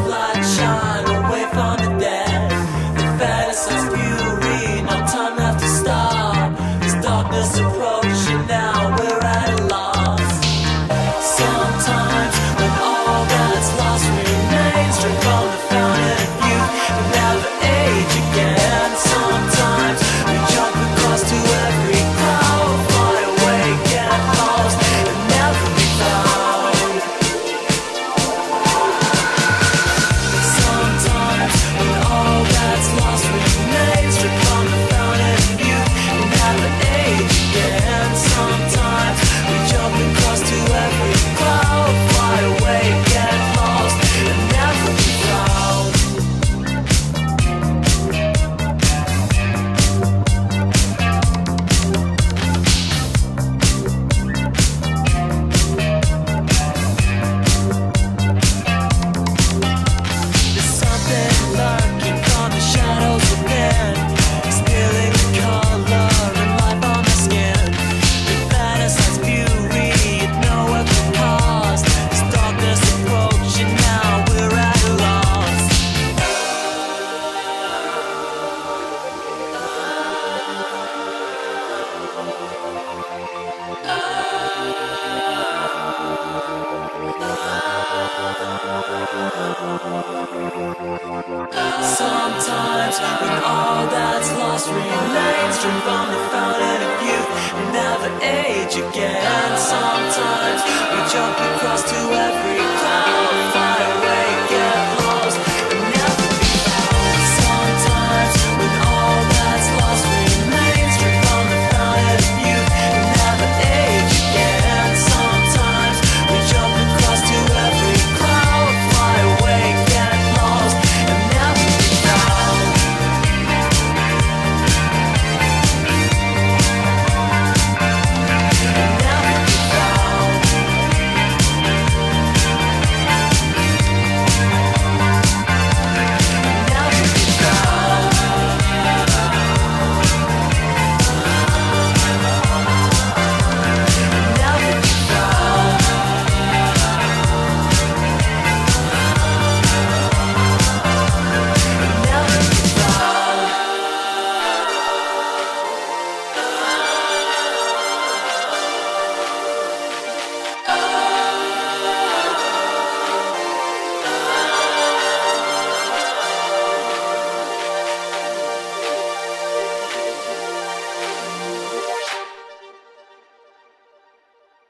light shine away from the dead. The fantasize fury, no time left to stop. This darkness approaching, now we're at a loss. Sometimes when all that's lost remains, drink from the fountain of youth and never age again. Sometimes we jump across to every cloud, fly away, get lost and never be found. Sometimes when all that's lost remains, drink from the fountain of youth and never age again. Sometimes we jump across to every cloud, fly away, get lost and never be found. There's something lurking from the shadows within, stealing the color and life on my skin. The fantasize fury at no other cost. This darkness approaching, now we're at a loss. Sometimes when all that's lost remains, drink from the fountain of youth and never age again. Sometimes we jump across to every cloud,